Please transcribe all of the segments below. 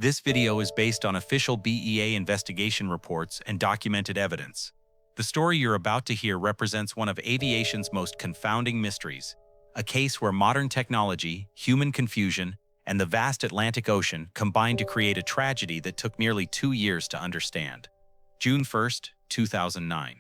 This video is based on official BEA investigation reports and documented evidence. The story you're about to hear represents one of aviation's most confounding mysteries, a case where modern technology, human confusion, and the vast Atlantic Ocean combined to create a tragedy that took nearly 2 years to understand. June 1, 2009.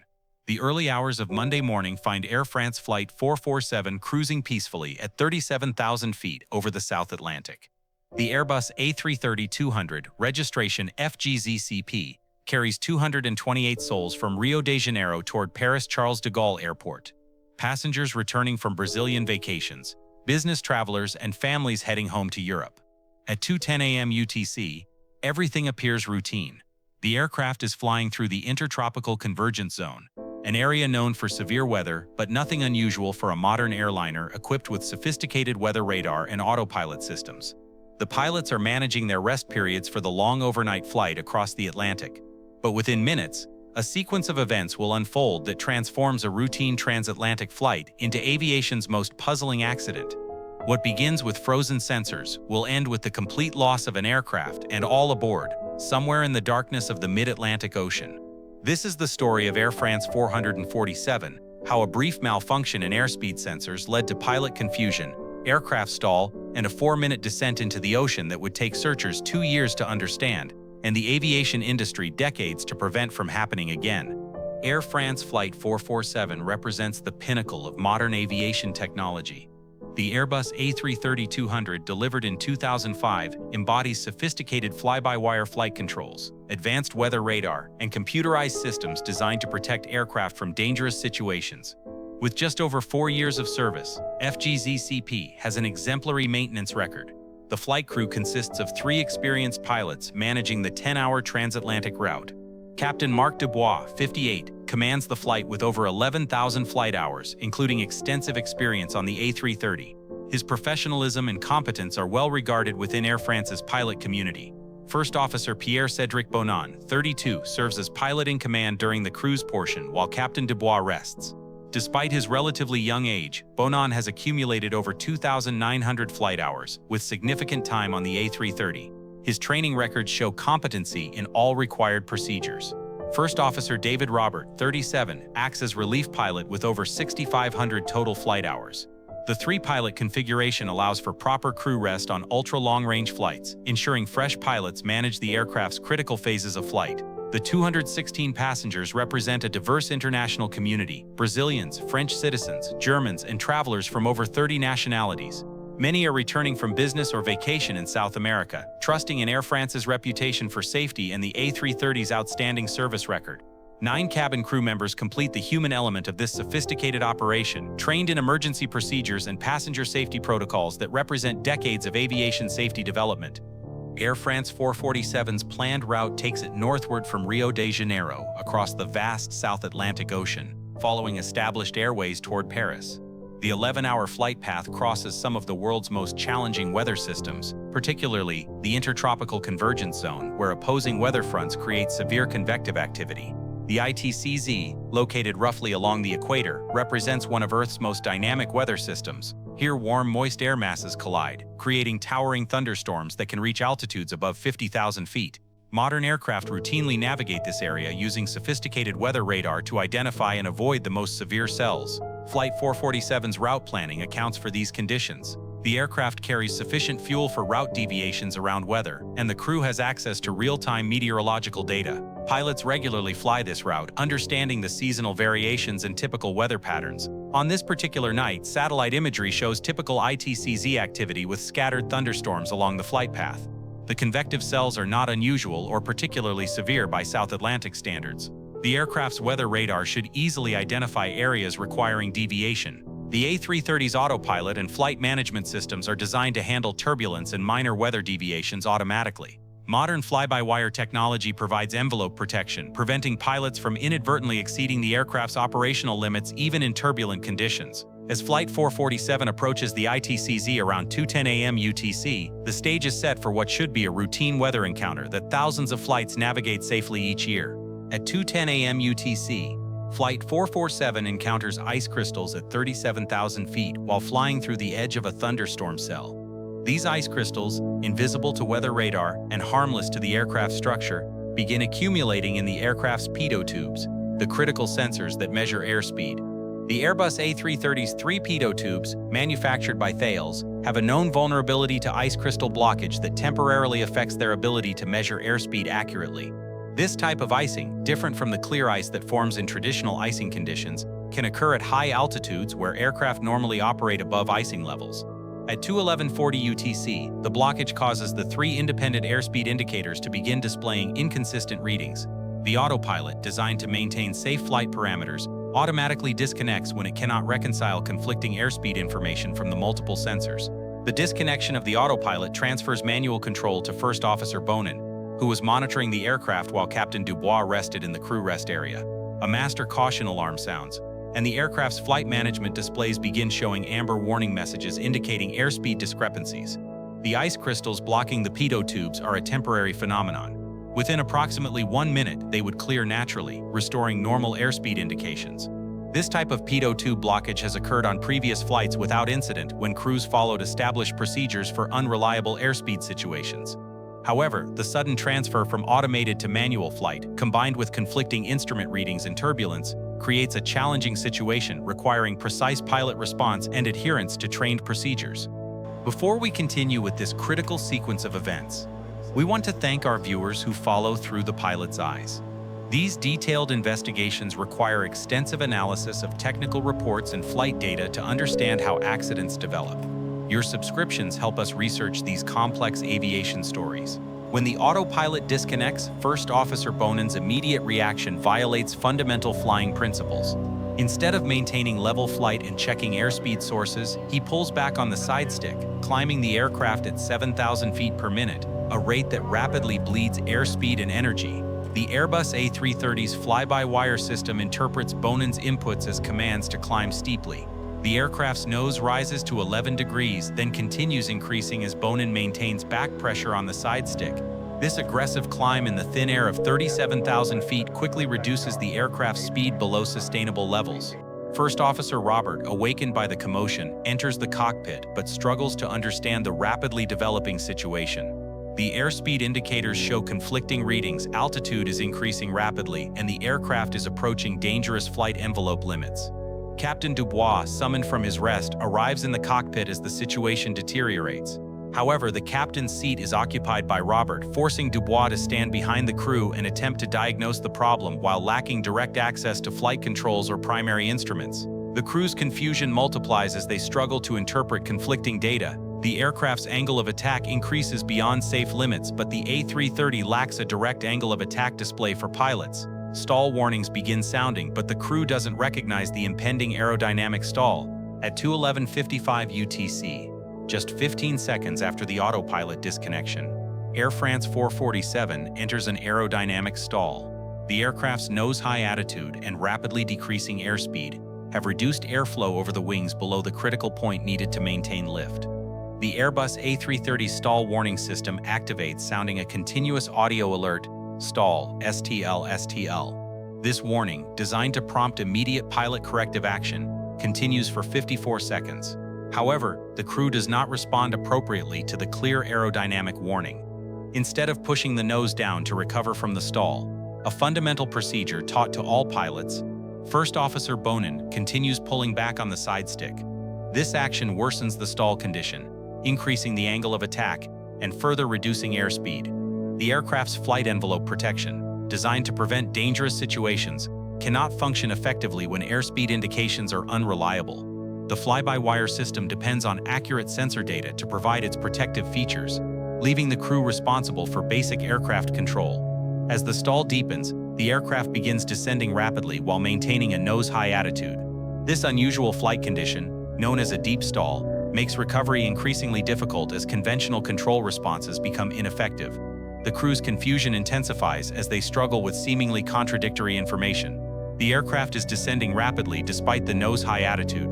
The early hours of Monday morning find Air France Flight 447 cruising peacefully at 37,000 feet over the South Atlantic. The Airbus A330-200, registration FGZCP, carries 228 souls from Rio de Janeiro toward Paris Charles de Gaulle Airport. Passengers returning from Brazilian vacations, business travelers, and families heading home to Europe. At 2:10 a.m. UTC, everything appears routine. The aircraft is flying through the Intertropical Convergence zone, an area known for severe weather, but nothing unusual for a modern airliner equipped with sophisticated weather radar and autopilot systems. The pilots are managing their rest periods for the long overnight flight across the Atlantic. But within minutes, a sequence of events will unfold that transforms a routine transatlantic flight into aviation's most puzzling accident. What begins with frozen sensors will end with the complete loss of an aircraft and all aboard, somewhere in the darkness of the mid-Atlantic Ocean. This is the story of Air France 447, how a brief malfunction in airspeed sensors led to pilot confusion, aircraft stall, and a 4-minute descent into the ocean that would take searchers 2 years to understand, and the aviation industry decades to prevent from happening again. Air France Flight 447 represents the pinnacle of modern aviation technology. The Airbus A330-200, delivered in 2005, embodies sophisticated fly-by-wire flight controls, advanced weather radar, and computerized systems designed to protect aircraft from dangerous situations. With just over 4 years of service, FGZCP has an exemplary maintenance record. The flight crew consists of 3 experienced pilots managing the 10-hour transatlantic route. Captain Marc Dubois, 58, commands the flight with over 11,000 flight hours, including extensive experience on the A330. His professionalism and competence are well regarded within Air France's pilot community. First Officer Pierre-Cédric Bonan, 32, serves as pilot in command during the cruise portion while Captain Dubois rests. Despite his relatively young age, Bonan has accumulated over 2,900 flight hours, with significant time on the A330. His training records show competency in all required procedures. First Officer David Robert, 37, acts as relief pilot with over 6,500 total flight hours. The 3-pilot configuration allows for proper crew rest on ultra-long-range flights, ensuring fresh pilots manage the aircraft's critical phases of flight. The 216 passengers represent a diverse international community: Brazilians, French citizens, Germans, and travelers from over 30 nationalities. Many are returning from business or vacation in South America, trusting in Air France's reputation for safety and the A330's outstanding service record. 9 cabin crew members complete the human element of this sophisticated operation, trained in emergency procedures and passenger safety protocols that represent decades of aviation safety development. Air France 447's planned route takes it northward from Rio de Janeiro across the vast South Atlantic Ocean, following established airways toward Paris. The 11-hour flight path crosses some of the world's most challenging weather systems, particularly the Intertropical Convergence zone, where opposing weather fronts create severe convective activity. The ITCZ, located roughly along the equator, represents one of Earth's most dynamic weather systems. Here, warm, moist air masses collide, creating towering thunderstorms that can reach altitudes above 50,000 feet. Modern aircraft routinely navigate this area using sophisticated weather radar to identify and avoid the most severe cells. Flight 447's route planning accounts for these conditions. The aircraft carries sufficient fuel for route deviations around weather, and the crew has access to real-time meteorological data. Pilots regularly fly this route, understanding the seasonal variations and typical weather patterns. On this particular night, satellite imagery shows typical ITCZ activity with scattered thunderstorms along the flight path. The convective cells are not unusual or particularly severe by South Atlantic standards. The aircraft's weather radar should easily identify areas requiring deviation. The A330's autopilot and flight management systems are designed to handle turbulence and minor weather deviations automatically. Modern fly-by-wire technology provides envelope protection, preventing pilots from inadvertently exceeding the aircraft's operational limits even in turbulent conditions. As Flight 447 approaches the ITCZ around 2:10 a.m. UTC, the stage is set for what should be a routine weather encounter that thousands of flights navigate safely each year. At 2:10 a.m. UTC, Flight 447 encounters ice crystals at 37,000 feet while flying through the edge of a thunderstorm cell. These ice crystals, invisible to weather radar and harmless to the aircraft structure, begin accumulating in the aircraft's pitot tubes, the critical sensors that measure airspeed. The Airbus A330's three pitot tubes, manufactured by Thales, have a known vulnerability to ice crystal blockage that temporarily affects their ability to measure airspeed accurately. This type of icing, different from the clear ice that forms in traditional icing conditions, can occur at high altitudes where aircraft normally operate above icing levels. At 2:11:40 UTC, the blockage causes the three independent airspeed indicators to begin displaying inconsistent readings. The autopilot, designed to maintain safe flight parameters, automatically disconnects when it cannot reconcile conflicting airspeed information from the multiple sensors. The disconnection of the autopilot transfers manual control to First Officer Bonin, who was monitoring the aircraft while Captain Dubois rested in the crew rest area. A master caution alarm sounds, and the aircraft's flight management displays begin showing amber warning messages indicating airspeed discrepancies. The ice crystals blocking the pitot tubes are a temporary phenomenon. Within approximately 1 minute, they would clear naturally, restoring normal airspeed indications. This type of pitot tube blockage has occurred on previous flights without incident when crews followed established procedures for unreliable airspeed situations. However, the sudden transfer from automated to manual flight, combined with conflicting instrument readings and turbulence, creates a challenging situation requiring precise pilot response and adherence to trained procedures. Before we continue with this critical sequence of events, we want to thank our viewers who follow through the pilot's eyes. These detailed investigations require extensive analysis of technical reports and flight data to understand how accidents develop. Your subscriptions help us research these complex aviation stories. When the autopilot disconnects, First Officer Bonin's immediate reaction violates fundamental flying principles. Instead of maintaining level flight and checking airspeed sources, he pulls back on the side stick, climbing the aircraft at 7,000 feet per minute, a rate that rapidly bleeds airspeed and energy. The Airbus A330's fly-by-wire system interprets Bonin's inputs as commands to climb steeply. The aircraft's nose rises to 11 degrees, then continues increasing as Bonin maintains back pressure on the side stick. This aggressive climb in the thin air of 37,000 feet quickly reduces the aircraft's speed below sustainable levels. First Officer Robert, awakened by the commotion, enters the cockpit but struggles to understand the rapidly developing situation. The airspeed indicators show conflicting readings, altitude is increasing rapidly, and the aircraft is approaching dangerous flight envelope limits. Captain Dubois, summoned from his rest, arrives in the cockpit as the situation deteriorates. However, the captain's seat is occupied by Robert, forcing Dubois to stand behind the crew and attempt to diagnose the problem while lacking direct access to flight controls or primary instruments. The crew's confusion multiplies as they struggle to interpret conflicting data. The aircraft's angle of attack increases beyond safe limits, but the A330 lacks a direct angle of attack display for pilots. Stall warnings begin sounding, but the crew doesn't recognize the impending aerodynamic stall. At 2:11:55 UTC, just 15 seconds after the autopilot disconnection, Air France 447 enters an aerodynamic stall. The aircraft's nose-high attitude and rapidly decreasing airspeed have reduced airflow over the wings below the critical point needed to maintain lift. The Airbus A330 stall warning system activates, sounding a continuous audio alert, stall, STL, STL. This warning, designed to prompt immediate pilot corrective action, continues for 54 seconds. However, the crew does not respond appropriately to the clear aerodynamic warning. Instead of pushing the nose down to recover from the stall, a fundamental procedure taught to all pilots, First Officer Bonin continues pulling back on the side stick. This action worsens the stall condition, increasing the angle of attack and further reducing airspeed. The aircraft's flight envelope protection, designed to prevent dangerous situations, cannot function effectively when airspeed indications are unreliable. The fly-by-wire system depends on accurate sensor data to provide its protective features, leaving the crew responsible for basic aircraft control. As the stall deepens, the aircraft begins descending rapidly while maintaining a nose-high attitude. This unusual flight condition, known as a deep stall, makes recovery increasingly difficult as conventional control responses become ineffective. The crew's confusion intensifies as they struggle with seemingly contradictory information. The aircraft is descending rapidly despite the nose-high attitude.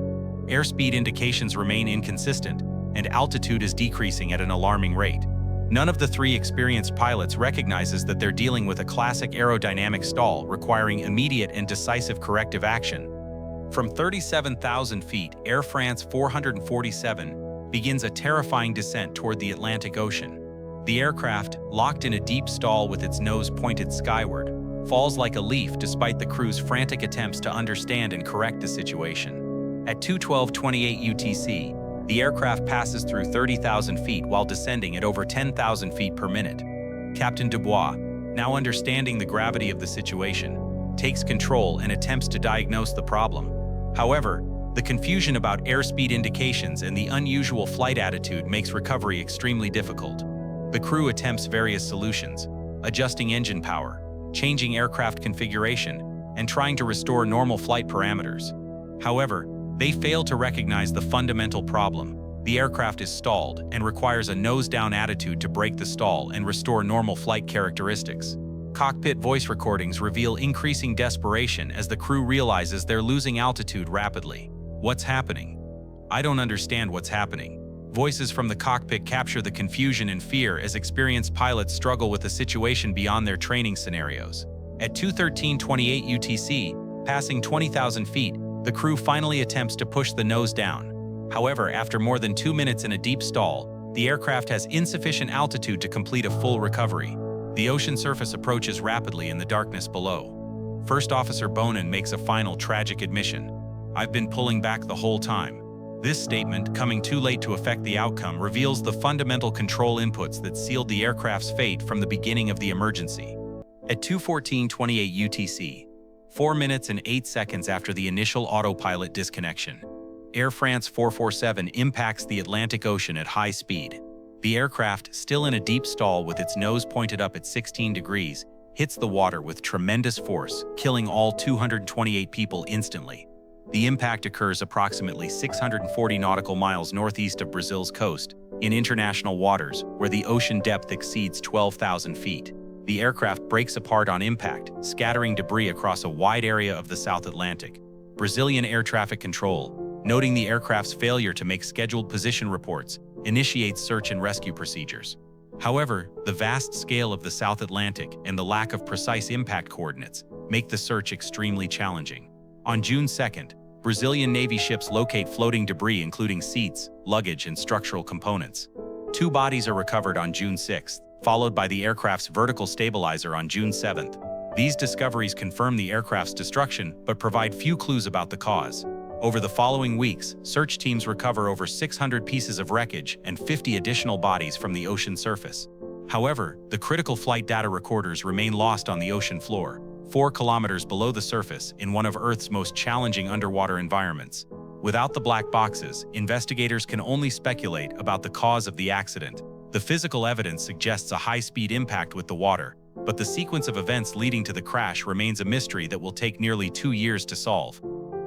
Airspeed indications remain inconsistent, and altitude is decreasing at an alarming rate. None of the three experienced pilots recognizes that they're dealing with a classic aerodynamic stall requiring immediate and decisive corrective action. From 37,000 feet, Air France 447 begins a terrifying descent toward the Atlantic Ocean. The aircraft, locked in a deep stall with its nose pointed skyward, falls like a leaf despite the crew's frantic attempts to understand and correct the situation. At 2:12:28 UTC, the aircraft passes through 30,000 feet while descending at over 10,000 feet per minute. Captain Dubois, now understanding the gravity of the situation, takes control and attempts to diagnose the problem. However, the confusion about airspeed indications and the unusual flight attitude makes recovery extremely difficult. The crew attempts various solutions, adjusting engine power, changing aircraft configuration, and trying to restore normal flight parameters. However, they fail to recognize the fundamental problem. The aircraft is stalled and requires a nose-down attitude to break the stall and restore normal flight characteristics. Cockpit voice recordings reveal increasing desperation as the crew realizes they're losing altitude rapidly. What's happening? I don't understand what's happening. Voices from the cockpit capture the confusion and fear as experienced pilots struggle with a situation beyond their training scenarios. At 2:13:28 UTC, passing 20,000 feet, the crew finally attempts to push the nose down. However, after more than 2 minutes in a deep stall, the aircraft has insufficient altitude to complete a full recovery. The ocean surface approaches rapidly in the darkness below. First Officer Bonin makes a final tragic admission. "I've been pulling back the whole time." This statement, coming too late to affect the outcome, reveals the fundamental control inputs that sealed the aircraft's fate from the beginning of the emergency. At 2:14:28 UTC, 4 minutes and 8 seconds after the initial autopilot disconnection, Air France 447 impacts the Atlantic Ocean at high speed. The aircraft, still in a deep stall with its nose pointed up at 16 degrees, hits the water with tremendous force, killing all 228 people instantly. The impact occurs approximately 640 nautical miles northeast of Brazil's coast, in international waters where the ocean depth exceeds 12,000 feet. The aircraft breaks apart on impact, scattering debris across a wide area of the South Atlantic. Brazilian Air Traffic Control, noting the aircraft's failure to make scheduled position reports, initiates search and rescue procedures. However, the vast scale of the South Atlantic and the lack of precise impact coordinates make the search extremely challenging. On June 2nd, Brazilian Navy ships locate floating debris including seats, luggage, and structural components. 2 bodies are recovered on June 6th, followed by the aircraft's vertical stabilizer on June 7th. These discoveries confirm the aircraft's destruction but provide few clues about the cause. Over the following weeks, search teams recover over 600 pieces of wreckage and 50 additional bodies from the ocean surface. However, the critical flight data recorders remain lost on the ocean floor, 4 kilometers below the surface in one of Earth's most challenging underwater environments. Without the black boxes, investigators can only speculate about the cause of the accident. The physical evidence suggests a high-speed impact with the water, but the sequence of events leading to the crash remains a mystery that will take nearly 2 years to solve.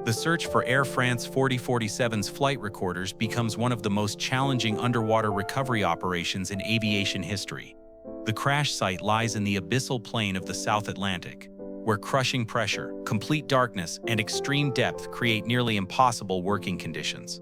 The search for Air France 4047's flight recorders becomes one of the most challenging underwater recovery operations in aviation history. The crash site lies in the abyssal plain of the South Atlantic, where crushing pressure, complete darkness, and extreme depth create nearly impossible working conditions.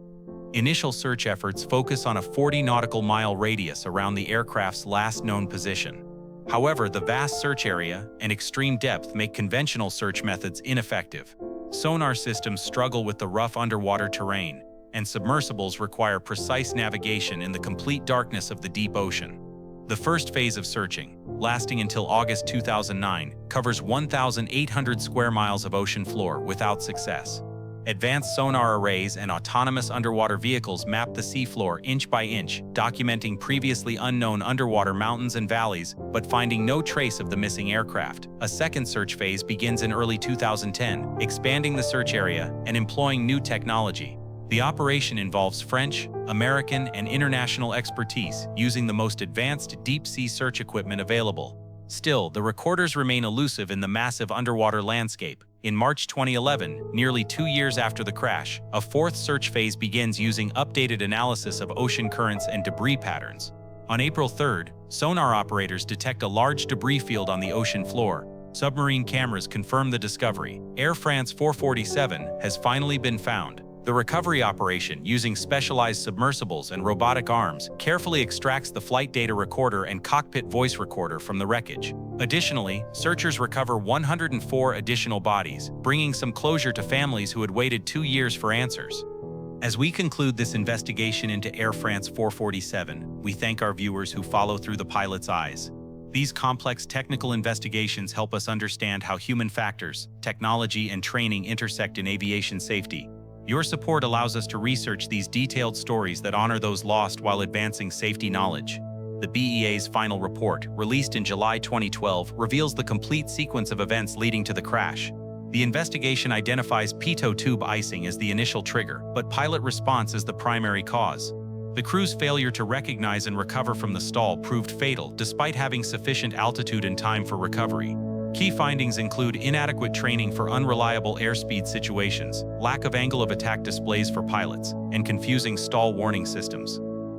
Initial search efforts focus on a 40 nautical mile radius around the aircraft's last known position. However, the vast search area and extreme depth make conventional search methods ineffective. Sonar systems struggle with the rough underwater terrain, and submersibles require precise navigation in the complete darkness of the deep ocean. The first phase of searching, lasting until August 2009, covers 1,800 square miles of ocean floor without success. Advanced sonar arrays and autonomous underwater vehicles map the seafloor inch by inch, documenting previously unknown underwater mountains and valleys, but finding no trace of the missing aircraft. A second search phase begins in early 2010, expanding the search area and employing new technology. The operation involves French, American, and international expertise using the most advanced deep-sea search equipment available. Still, the recorders remain elusive in the massive underwater landscape. In March 2011, nearly 2 years after the crash, a fourth search phase begins using updated analysis of ocean currents and debris patterns. On April 3rd, sonar operators detect a large debris field on the ocean floor. Submarine cameras confirm the discovery. Air France 447 has finally been found. The recovery operation, using specialized submersibles and robotic arms, carefully extracts the flight data recorder and cockpit voice recorder from the wreckage. Additionally, searchers recover 104 additional bodies, bringing some closure to families who had waited 2 years for answers. As we conclude this investigation into Air France 447, we thank our viewers who follow through the pilot's eyes. These complex technical investigations help us understand how human factors, technology, and training intersect in aviation safety. Your support allows us to research these detailed stories that honor those lost while advancing safety knowledge. The BEA's final report, released in July 2012, reveals the complete sequence of events leading to the crash. The investigation identifies pitot tube icing as the initial trigger, but pilot response as the primary cause. The crew's failure to recognize and recover from the stall proved fatal, despite having sufficient altitude and time for recovery. Key findings include inadequate training for unreliable airspeed situations, lack of angle of attack displays for pilots, and confusing stall warning systems.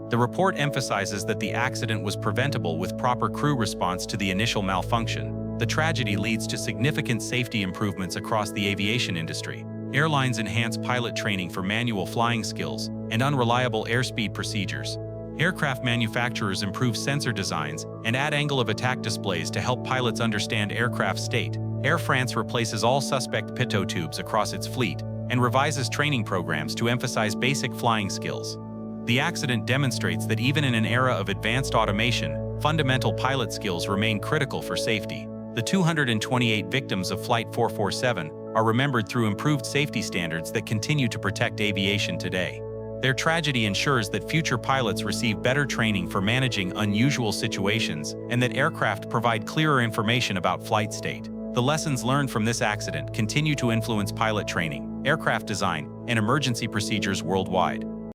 The report emphasizes that the accident was preventable with proper crew response to the initial malfunction. The tragedy leads to significant safety improvements across the aviation industry. Airlines enhance pilot training for manual flying skills and unreliable airspeed procedures. Aircraft manufacturers improve sensor designs and add angle of attack displays to help pilots understand aircraft state. Air France replaces all suspect pitot tubes across its fleet and revises training programs to emphasize basic flying skills. The accident demonstrates that even in an era of advanced automation, fundamental pilot skills remain critical for safety. The 228 victims of Flight 447 are remembered through improved safety standards that continue to protect aviation today. Their tragedy ensures that future pilots receive better training for managing unusual situations and that aircraft provide clearer information about flight state. The lessons learned from this accident continue to influence pilot training, aircraft design, and emergency procedures worldwide.